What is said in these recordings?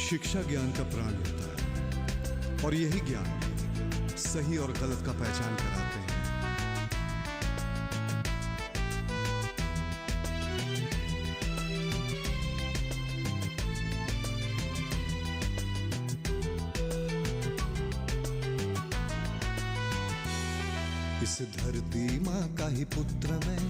शिक्षा ज्ञान का प्राण होता है और यही ज्ञान सही और गलत का पहचान कराते हैं। इस धरती माँ का ही पुत्र मैं,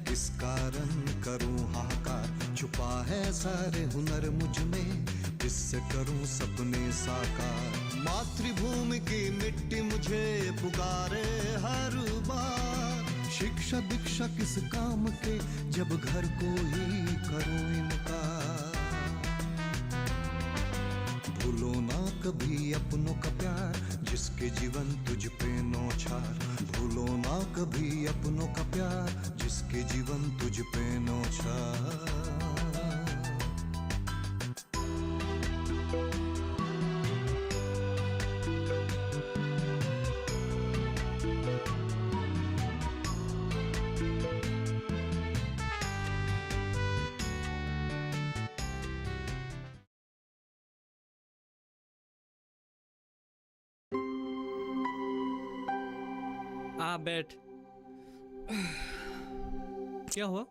किस कारण करूं हाहाकार। छुपा है सारे हुनर मुझ में, किससे करूं सपने साकार। मातृभूमि की मिट्टी मुझे पुकारे हर बार। शिक्षा दीक्षा किस काम के, जब घर को ही करो इनकार। भूलो ना कभी अपनों का प्यार, जिसके जीवन तुझ पे नौछार। भूलो ना कभी अपनों का प्यार, जिसके जीवन तुझ पे नौछार। बैठ। क्या हुआ?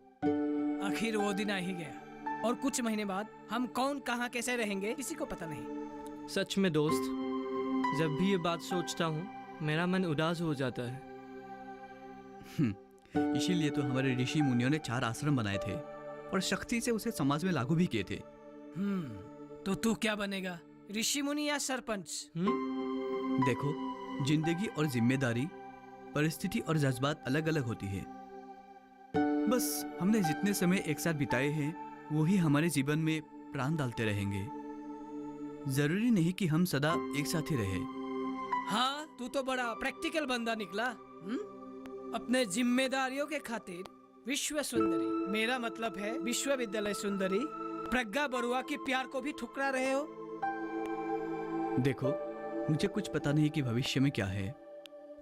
आखिर वो दिन आ ही गया और कुछ महीने बाद हम कौन कहाँ कैसे रहेंगे किसी को पता नहीं। सच में दोस्त, जब भी ये बात सोचता हूँ मेरा मन उदास हो जाता है। इसीलिए तो हमारे ऋषि मुनियों ने 4 आश्रम बनाए थे और शक्ति से उसे समाज में लागू भी किए थे। तो तू क्या बनेगा, ऋषि मुनि या सरपंच? देखो, जिंदगी और जिम्मेदारी, परिस्थिति और जज्बात अलग अलग होती है। बस हमने जितने समय एक साथ बिताए हैं वही हमारे जीवन में प्राण डालते रहेंगे। जरूरी नहीं कि हम सदा एक साथ ही रहे। हाँ, तू तो बड़ा प्रैक्टिकल बंदा निकला। अपने जिम्मेदारियों के खातिर विश्व सुंदरी, मेरा मतलब है विश्वविद्यालय सुंदरी प्रज्ञा बरुआ के प्यार को भी ठुकरा रहे हो। देखो, मुझे कुछ पता नहीं कि भविष्य में क्या है,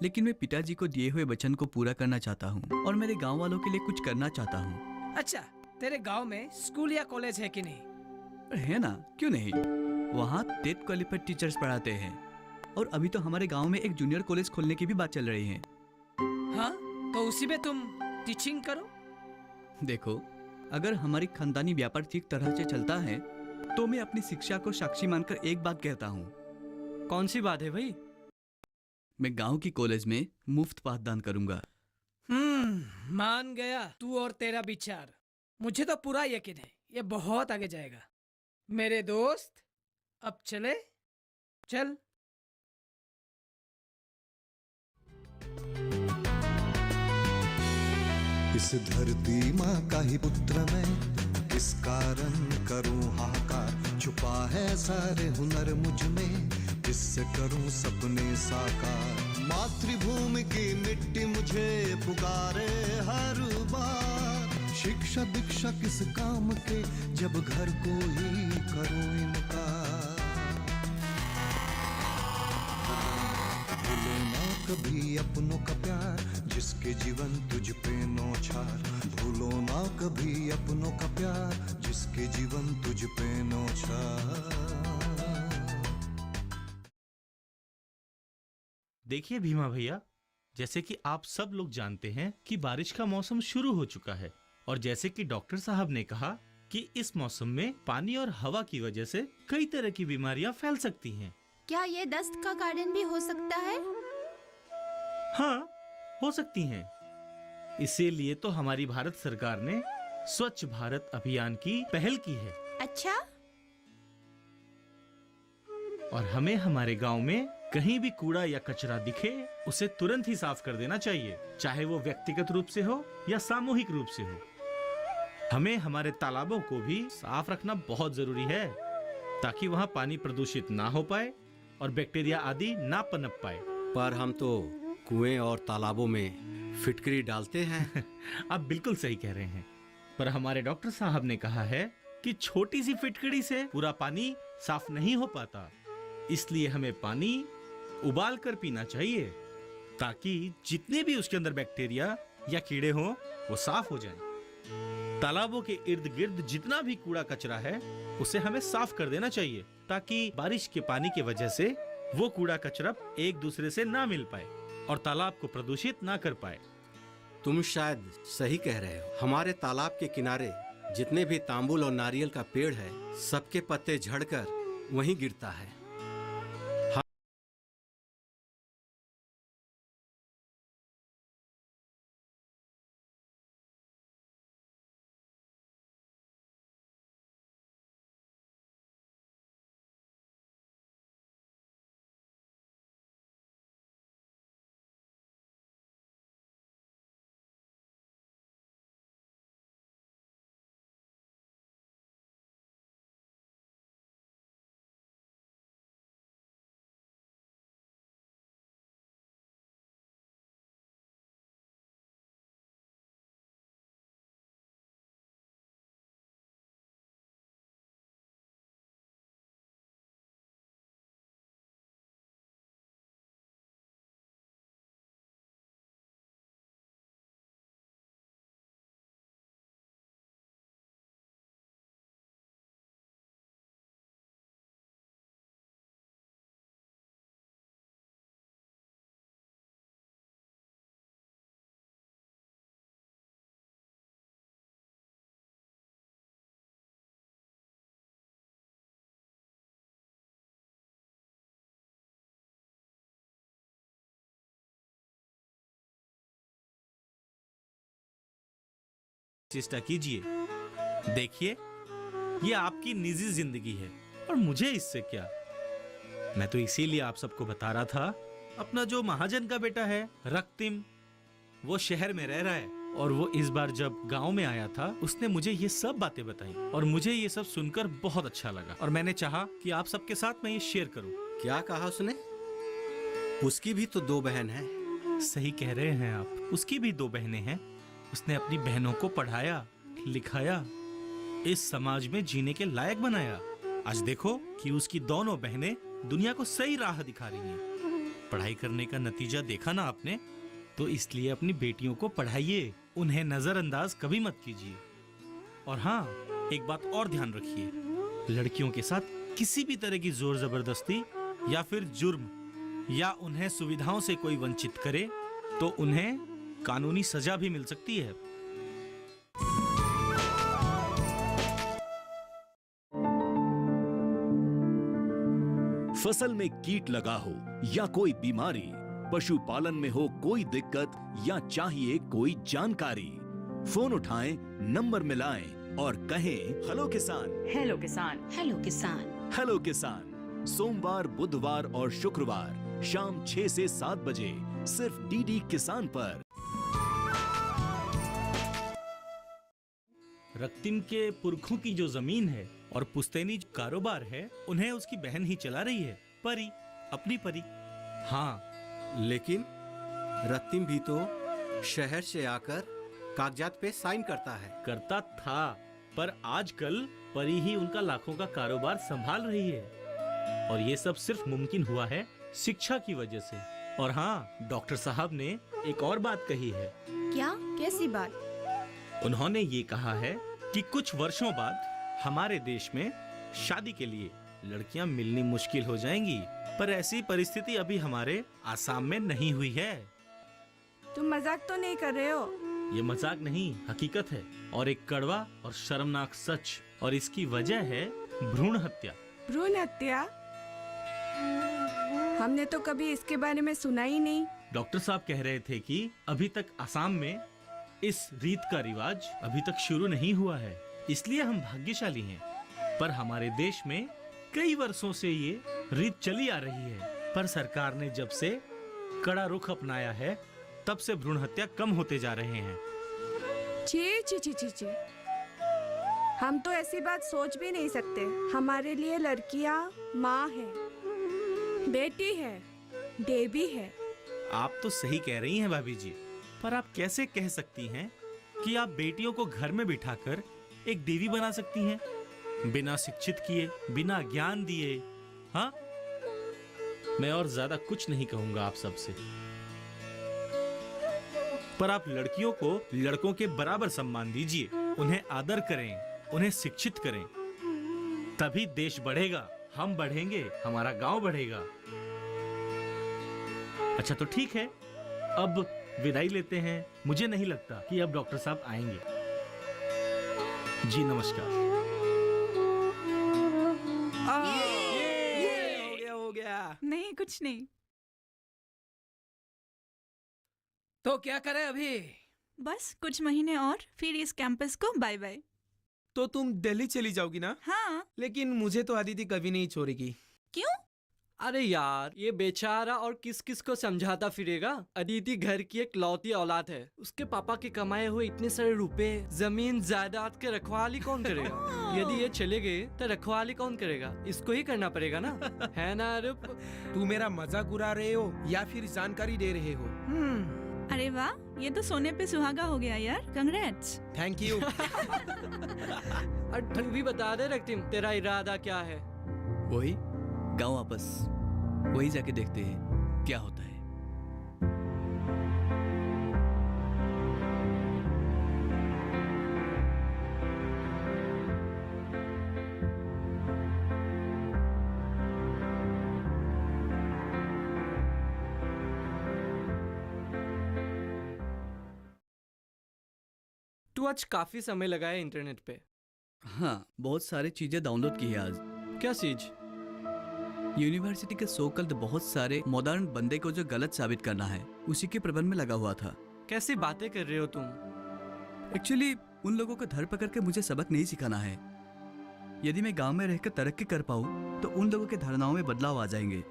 लेकिन मैं पिताजी को दिए हुए वचन को पूरा करना चाहता हूँ और मेरे गांव वालों के लिए कुछ करना चाहता हूँ। अच्छा, तेरे गांव में स्कूल या कॉलेज है कि नहीं? है ना, क्यों नहीं। वहाँ टेट क्वालिफाइड टीचर्स पढ़ाते हैं और अभी तो हमारे गांव में एक जूनियर कॉलेज खोलने की भी बात चल रही है। हाँ, तो उसी में तुम टीचिंग करो। देखो, अगर हमारी खानदानी व्यापार ठीक तरह से चलता है तो मैं अपनी शिक्षा को साक्षी मानकर एक बात कहता हूँ। कौन सी बात है भाई? मैं गांव की कॉलेज में मुफ्त पाठदान करूंगा। मान गया तू और तेरा विचार। मुझे तो पूरा यकीन है ये बहुत आगे जाएगा। मेरे दोस्त, अब चले? चल। इस धरती माँ का ही पुत्र मैं, किस कारण करूं हाहाकार। छुपा है सारे हुनर मुझ में, किससे करूं सपने साकार। मातृभूमि की मिट्टी मुझे पुकारे हर बार। शिक्षा दीक्षा किस काम के, जब घर को ही करो इनकार। भूलो ना कभी अपनों का प्यार, जिसके जीवन तुझ पे नौछार। भूलो ना कभी अपनों का प्यार, जिसके जीवन तुझ पे नौछार। देखिए भीमा भैया, जैसे कि आप सब लोग जानते हैं कि बारिश का मौसम शुरू हो चुका है और जैसे कि डॉक्टर साहब ने कहा कि इस मौसम में पानी और हवा की वजह से कई तरह की बीमारियां फैल सकती हैं। क्या ये दस्त का कारण भी हो सकता है? हाँ, हो सकती हैं। इसीलिए तो हमारी भारत सरकार ने स्वच्छ भारत अभियान की पहल की है। अच्छा। और हमें हमारे गांव में कहीं भी कूड़ा या कचरा दिखे उसे तुरंत ही साफ कर देना चाहिए, चाहे वो व्यक्तिगत रूप से हो या सामूहिक रूप से हो। हमें हमारे तालाबों को भी साफ रखना बहुत जरूरी है ताकि वहाँ पानी प्रदूषित ना हो पाए और बैक्टीरिया आदि ना पनप पाए। पर हम तो कुएं और तालाबों में फिटकरी डालते हैं। आप बिल्कुल सही कह रहे हैं, पर हमारे डॉक्टर साहब ने कहा है कि छोटी सी फिटकरी से पूरा पानी साफ नहीं हो पाता। इसलिए हमें पानी उबाल कर पीना चाहिए ताकि जितने भी उसके अंदर बैक्टीरिया या कीड़े हों वो साफ हो जाएं। तालाबों के इर्द गिर्द जितना भी कूड़ा कचरा है उसे हमें साफ कर देना चाहिए ताकि बारिश के पानी की वजह से वो कूड़ा कचरा एक दूसरे से ना मिल पाए और तालाब को प्रदूषित ना कर पाए। तुम शायद सही कह रहे हो। हमारे तालाब के किनारे जितने भी तांबुल और नारियल का पेड़ है, सबके पत्ते झड़कर वहीं गिरता है। चेष्टा कीजिए, देखिए ये आपकी निजी जिंदगी है और मुझे इससे क्या। मैं तो इसीलिए आप सबको बता रहा था, अपना जो महाजन का बेटा है रक्तिम, वो शहर में रह रहा है और वो इस बार जब गांव में आया था उसने मुझे ये सब बातें बताई और मुझे ये सब सुनकर बहुत अच्छा लगा और मैंने चाहा कि आप सबके साथ मैं ये शेयर करूं। क्या कहा उसने? उसकी भी तो 2 बहन हैं। सही कह रहे हैं आप, उसकी भी 2 बहनें हैं। उसने अपनी बहनों को पढ़ाया लिखाया, इस समाज में जीने के लायक बनाया। आज देखो कि उसकी दोनों बहनें दुनिया को सही राह दिखा रही हैं। पढ़ाई करने का नतीजा देखा ना आपने, तो इसलिए अपनी बेटियों को पढ़ाइए, उन्हें नजरअंदाज कभी मत कीजिए। और हाँ, एक बात और ध्यान रखिए, लड़कियों के साथ किसी भी तरह की जोर जबरदस्ती या फिर जुर्म या उन्हें सुविधाओं से कोई वंचित करे तो उन्हें कानूनी सजा भी मिल सकती है। फसल में कीट लगा हो या कोई बीमारी, पशुपालन में हो कोई दिक्कत या चाहिए कोई जानकारी, फोन उठाएं, नंबर मिलाएं और कहें हेलो किसान। हेलो किसान। हेलो किसान। हेलो किसान सोमवार, बुधवार और शुक्रवार शाम 6 से 7 बजे सिर्फ डीडी किसान पर। रक्तिम के पुरखों की जो जमीन है और पुश्तैनी जो कारोबार है, उन्हें उसकी बहन ही चला रही है, परी, अपनी परी। हाँ, लेकिन रत्तिम भी तो शहर से आकर कागजात पे साइन करता है। करता था, पर आजकल परी ही उनका लाखों का कारोबार संभाल रही है और ये सब सिर्फ मुमकिन हुआ है शिक्षा की वजह से। और हाँ, डॉक्टर साहब ने एक और बात कही है। क्या? कैसी बात? उन्होंने ये कहा है कि कुछ वर्षों बाद हमारे देश में शादी के लिए लड़कियां मिलनी मुश्किल हो जाएंगी, पर ऐसी परिस्थिति अभी हमारे आसाम में नहीं हुई है। तुम मजाक तो नहीं कर रहे हो? ये मजाक नहीं, हकीकत है और एक कड़वा और शर्मनाक सच, और इसकी वजह है भ्रूण हत्या। भ्रूण हत्या? हमने तो कभी इसके बारे में सुना ही नहीं। डॉक्टर साहब कह रहे थे कि अभी तक असम में इस रीत का रिवाज अभी तक शुरू नहीं हुआ है, इसलिए हम भाग्यशाली हैं। पर हमारे देश में कई वर्षों से ये रीत चली आ रही है, पर सरकार ने जब से कड़ा रुख अपनाया है, तब से भ्रूण हत्या कम होते जा रहे हैं। छी छी छी छी छी, हम तो ऐसी बात सोच भी नहीं सकते। हमारे लिए लड़कियां माँ है, बेटी है, देवी है। आप तो सही कह रही हैं भाभी जी, पर आप कैसे कह सकती हैं कि आप बेटियों को घर में बिठाकर एक देवी बना सकती हैं, बिना शिक्षित किए, बिना ज्ञान दिए? हाँ, मैं और ज्यादा कुछ नहीं कहूंगा आप सबसे, पर आप लड़कियों को लड़कों के बराबर सम्मान दीजिए, उन्हें आदर करें, उन्हें शिक्षित करें, तभी देश बढ़ेगा। हम बढ़ेंगे, हमारा गांव बढ़ेगा। अच्छा तो ठीक है, अब विदाई लेते हैं। मुझे नहीं लगता कि अब डॉक्टर साहब आएंगे। जी नमस्कार। हो गया। नहीं कुछ नहीं। तो क्या करें अभी? बस कुछ महीने और फिर इस कैंपस को बाय बाय। तो तुम दिल्ली चली जाओगी ना? हाँ। लेकिन मुझे तो अदिति कभी नहीं छोड़ेगी। क्यों? अरे यार, ये बेचारा और किस किस को समझाता फिरेगा। अदिति घर की एक लौती औलाद है। उसके पापा के कमाए हुए इतने सारे रुपए, जमीन जायदाद के रखवाली कौन करेगा? यदि ये चले गए तो रखवाली कौन करेगा? इसको ही करना पड़ेगा ना, है ना अरूप? तू मेरा मजाक उड़ा रहे हो या फिर जानकारी दे रहे हो? अरे वाह, ये तो सोने पे सुहागा हो गया यार। कंग्रेट्स। Thank you. और तू भी बता दे रक्तिम, तेरा इरादा क्या है? वही गांव वापस, वही जाके देखते हैं क्या होता है। तू आज काफी समय लगाया इंटरनेट पे। हाँ, बहुत सारी चीजें डाउनलोड की है आज। क्या चीज? यूनिवर्सिटी के सोकल्ड बहुत सारे मॉडर्न बंदे को जो गलत साबित करना है, उसी के प्रबंध में लगा हुआ था। कैसी बातें कर रहे हो तुम? एक्चुअली उन लोगों को धर पकड़ के मुझे सबक नहीं सिखाना है। यदि मैं गांव में रहकर तरक्की कर पाऊँ तो उन लोगों के धारणाओं में बदलाव आ जाएंगे।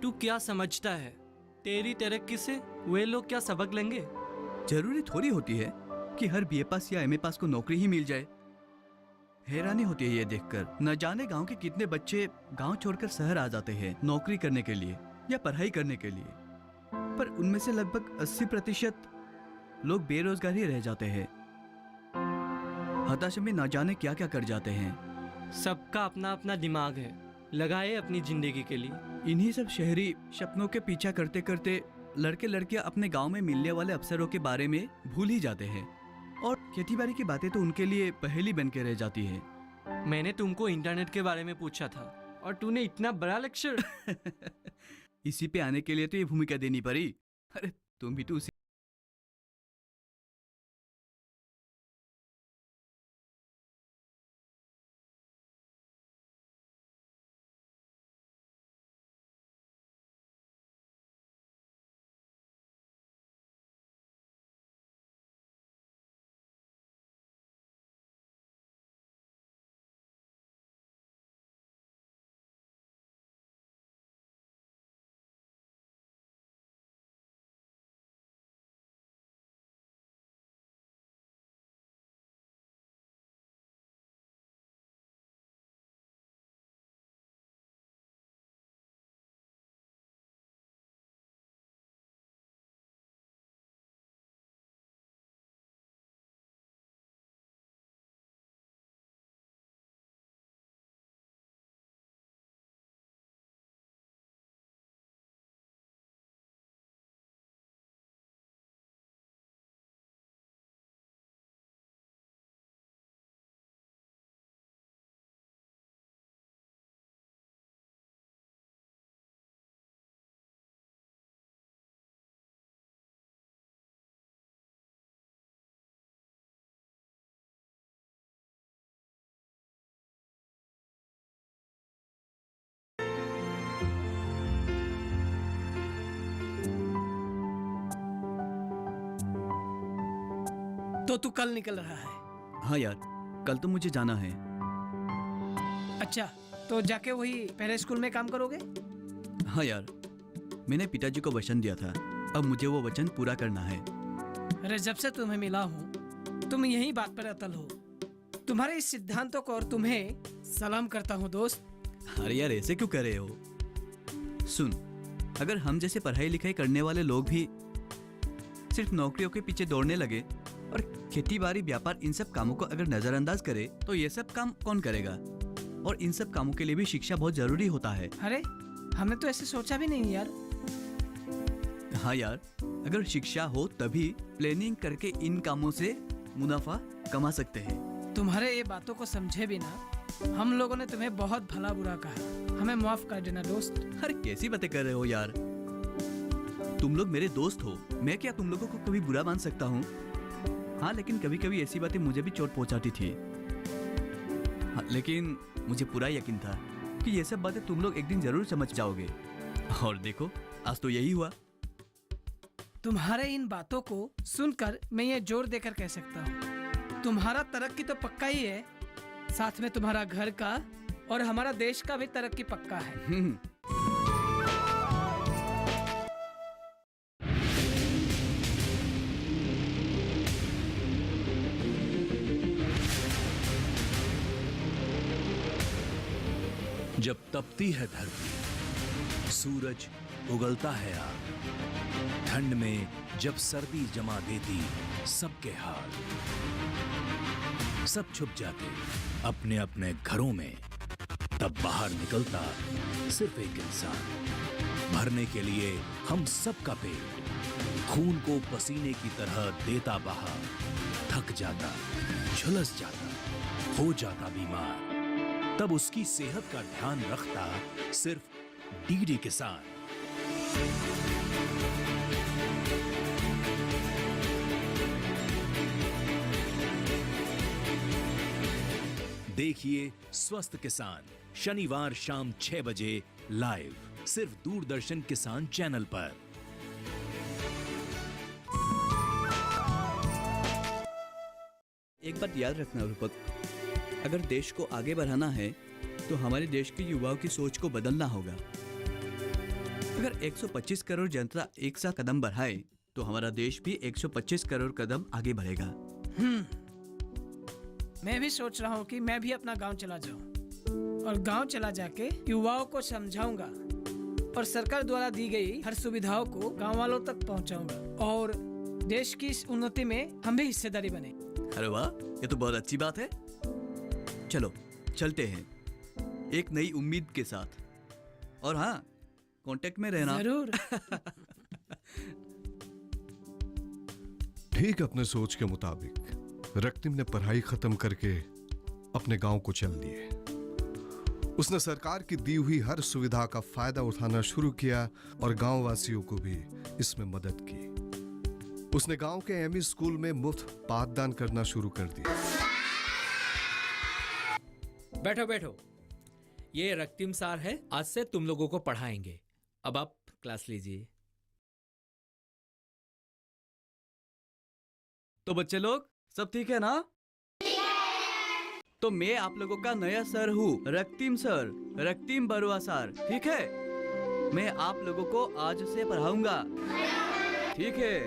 तू क्या समझता है, तेरी तरक्की से वे लोग क्या सबक लेंगे? जरूरी थोड़ी होती है कि हर बीए पास या एमए पास को नौकरी ही मिल जाए। हैरानी होती है ये देखकर, न जाने गांव के कितने बच्चे गांव छोड़कर शहर आ जाते हैं नौकरी करने के लिए या पढ़ाई करने के लिए, पर उनमें से लगभग 80% लोग बेरोजगार ही रह जाते हैं। हताशा में न जाने क्या क्या कर जाते हैं। सबका अपना अपना दिमाग है, लगाए अपनी जिंदगी के लिए। इन्हीं सब शहरी सपनों के पीछा करते करते लड़के लड़कियां अपने गांव में मिलने वाले अवसरों के बारे में भूल ही जाते हैं और खेतीबाड़ी की बातें तो उनके लिए पहेली बन के रह जाती है। मैंने तुमको इंटरनेट के बारे में पूछा था और तूने इतना बड़ा लेक्चर। इसी पे आने के लिए तो ये भूमिका देनी पड़ी। अरे तुम भी तो उसी तो तू कल निकल रहा है? हाँ यार, कल तो मुझे जाना है। अच्छा, तो जाके वही पहले स्कूल में काम करोगे? हाँ यार, मैंने पिताजी को वचन दिया था, अब मुझे वो वचन पूरा करना है। अरे जब से तुम्हें मिला हूँ तुम यही बात पर अटल हो। तुम्हारे इस सिद्धांतों को और तुम्हें सलाम करता हूँ दोस्त। अरे यार, ऐसे क्यों कर रहे हो? सुन, अगर हम जैसे पढ़ाई लिखाई करने वाले लोग भी सिर्फ नौकरियों के पीछे दौड़ने लगे और खेती बाड़ी व्यापार इन सब कामों को अगर नजरअंदाज करे तो ये सब काम कौन करेगा? और इन सब कामों के लिए भी शिक्षा बहुत जरूरी होता है। अरे हमने तो ऐसे सोचा भी नहीं यार। हाँ यार, अगर शिक्षा हो तभी प्लानिंग करके इन कामों से मुनाफा कमा सकते हैं। तुम्हारे ये बातों को समझे बिना हम लोगों ने तुम्हें बहुत भला बुरा कहा, हमें माफ कर देना दोस्त। अरे कैसी बातें कर रहे हो यार, तुम लोग मेरे दोस्त हो, मैं क्या तुम लोगों को कभी बुरा मान सकता हूँ? हाँ, लेकिन कभी कभी ऐसी बातें मुझे भी चोट पहुंचाती थी। हाँ, लेकिन मुझे पूरा यकीन था कि ये सब बातें तुम लोग एक दिन जरूर समझ जाओगे, और देखो आज तो यही हुआ। तुम्हारे इन बातों को सुनकर मैं ये जोर देकर कह सकता हूँ, तुम्हारा तरक्की तो पक्का ही है, साथ में तुम्हारा घर का और हमारा देश का भी तरक्की पक्का है। जब तपती है धरती, सूरज उगलता है आग, ठंड में जब सर्दी जमा देती सबके हाल, सब छुप जाते अपने अपने घरों में, तब बाहर निकलता सिर्फ एक इंसान, भरने के लिए हम सबका पेट, खून को पसीने की तरह देता बहा, थक जाता, झुलस जाता, हो जाता बीमार, तब उसकी सेहत का ध्यान रखता सिर्फ डीडी किसान। देखिए स्वस्थ किसान शनिवार शाम 6 बजे लाइव, सिर्फ दूरदर्शन किसान चैनल पर। एक बात याद रखना रूपक, अगर देश को आगे बढ़ाना है तो हमारे देश के युवाओं की सोच को बदलना होगा। अगर 125 करोड़ जनता एक साथ कदम बढ़ाए तो हमारा देश भी 125 करोड़ कदम आगे बढ़ेगा। मैं भी सोच रहा हूँ कि मैं भी अपना गांव चला जाऊँ और गांव चला जाके युवाओं को समझाऊंगा और सरकार द्वारा दी गई हर सुविधाओं को गांव वालों तक पहुँचाऊंगा और देश की इस उन्नति में हम भी हिस्सेदारी बने। अरे वाह, ये तो बहुत अच्छी बात है। चलो चलते हैं एक नई उम्मीद के साथ, और हाँ, कांटेक्ट में रहना जरूर। ठीक अपने सोच के मुताबिक रক্তিम ने पढ़ाई खत्म करके अपने गांव को चल दिए। उसने सरकार की दी हुई हर सुविधा का फायदा उठाना शुरू किया और गांव वासियों को भी इसमें मदद की। उसने गांव के एमई स्कूल में मुफ्त पाठदान करना शुरू कर दिया। बैठो बैठो, ये रক্তিम सार है, आज से तुम लोगों को पढ़ाएंगे। अब आप क्लास लीजिए। तो बच्चे लोग सब ठीक है ना? तो मैं आप लोगों का नया सर हूँ, रক্তিम सर, रক্তিम बरुआ सर, ठीक है? मैं आप लोगों को आज से पढ़ाऊंगा, ठीक है?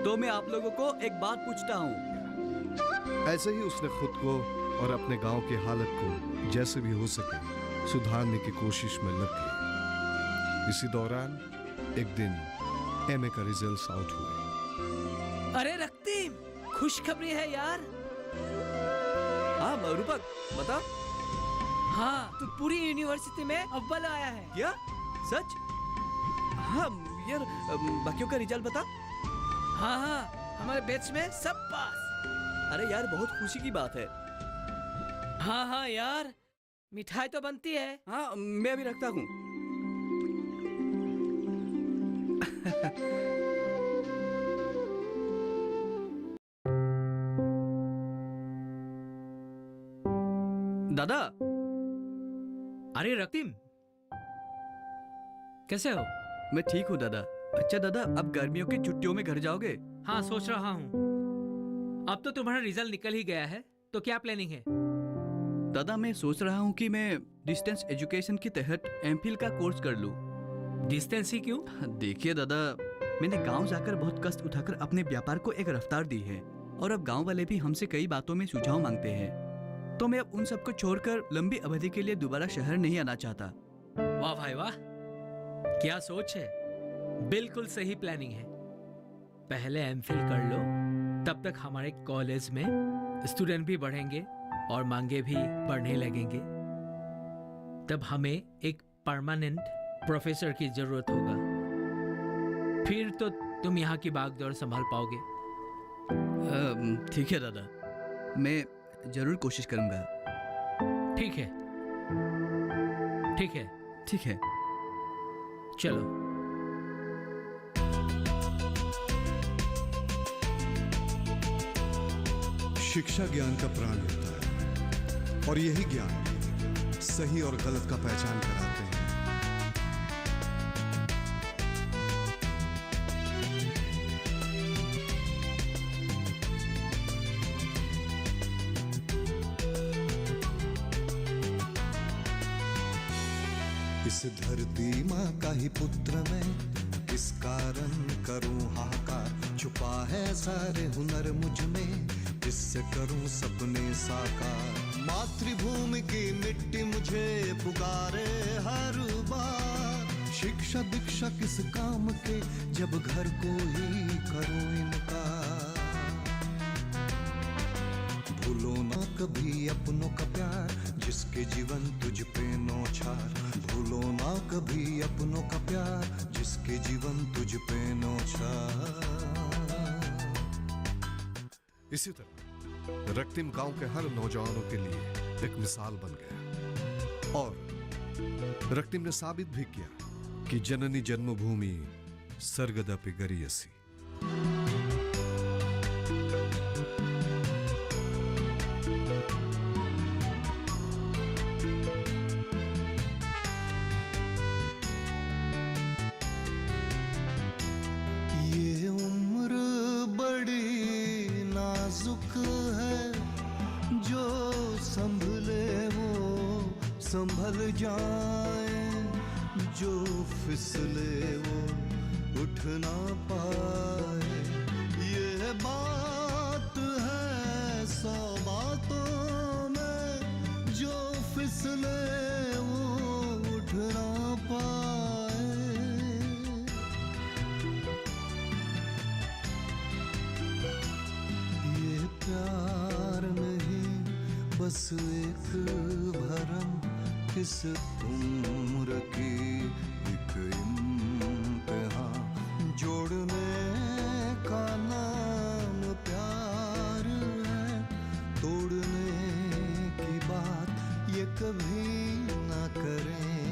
तो मैं आप लोगों को एक बात पूछता हूँ। ऐसे ही उसने खुद को और अपने गांव की हालत को जैसे भी हो सके सुधारने की कोशिश में लग गई। इसी दौरान एक दिन एमए का रिजल्ट आउट हुए। अरे रক্তিम, खुशखबरी है यार। हाँ रूपक, बता। हाँ, तू पूरी यूनिवर्सिटी में अव्वल आया है। क्या सच? हाँ यार, बाकियों का रिजल्ट बता। हाँ हाँ, हमारे बैच में सब पास। अरे यार, बहुत खुशी की बात है। हाँ हाँ यार, मिठाई तो बनती है। हाँ, मैं अभी रखता हूँ। दादा। अरे रক্তিम, कैसे हो? मैं ठीक हूँ दादा। अच्छा दादा, अब गर्मियों की छुट्टियों में घर जाओगे? हाँ, सोच रहा हूँ। अब तो तुम्हारा रिजल्ट निकल ही गया है, तो क्या प्लानिंग है? दादा, मैं सोच रहा हूँ कि मैं डिस्टेंस एजुकेशन के तहत एमफिल का कोर्स कर लूँ। डिस्टेंस ही क्यों? देखिए दादा, मैंने गांव जाकर बहुत कष्ट उठाकर अपने व्यापार को एक रफ्तार दी है, और अब गांव वाले भी हमसे कई बातों में सुझाव मांगते हैं। तो मैं अब उन सबको छोड़कर लंबी अवधि के लिए दोबारा शहर नहीं आना चाहता। वाह भाई वाह, क्या सोच है। बिल्कुल सही प्लानिंग है। पहले एमफिल कर लो, तब तक हमारे कॉलेज में स्टूडेंट भी बढ़ेंगे और मांगे भी बढ़ने लगेंगे। तब हमें एक परमानेंट प्रोफेसर की जरूरत होगा। फिर तो तुम यहाँ की भागदौड़ संभाल पाओगे। ठीक है दादा, मैं जरूर कोशिश करूंगा। ठीक है, ठीक है, ठीक है। चलो। शिक्षा ज्ञान का प्राण होता है और यही ज्ञान सही और गलत का पहचान कराते हैं। इस धरती माँ का ही पुत्र मैं, किस कारण करूं हाहाकार। छुपा है सारे हुनर मुझ में, किससे करूं सपने साकार। मातृभूमि की मिट्टी मुझे पुकारे हर बार। शिक्षा दीक्षा किस काम के, जब घर को ही करो इनकार। भूलो ना कभी अपनों का प्यार, जिसके जीवन तुझ पे नौछार। भूलो ना कभी अपनों का प्यार, जिसके जीवन तुझ पे नौछार। इसी तरह रक्तिम गांव के हर नौजवानों के लिए एक मिसाल बन गया और रक्तिम ने साबित भी किया कि जननी जन्मभूमि सर्गदपि गरीयसी। ये उम्र बड़ी नाजुक है, जो संभले वो संभल जाए। जो फिसले वो उठ ना पाए। ये बात है 100 बातों में, जो फिसले वो उठ ना पाए। ये प्यार नहीं बस एक भरम, किस उम्र की एक इम्तिहान। जोड़ने का नाम प्यार है, तोड़ने की बात ये कभी ना करें।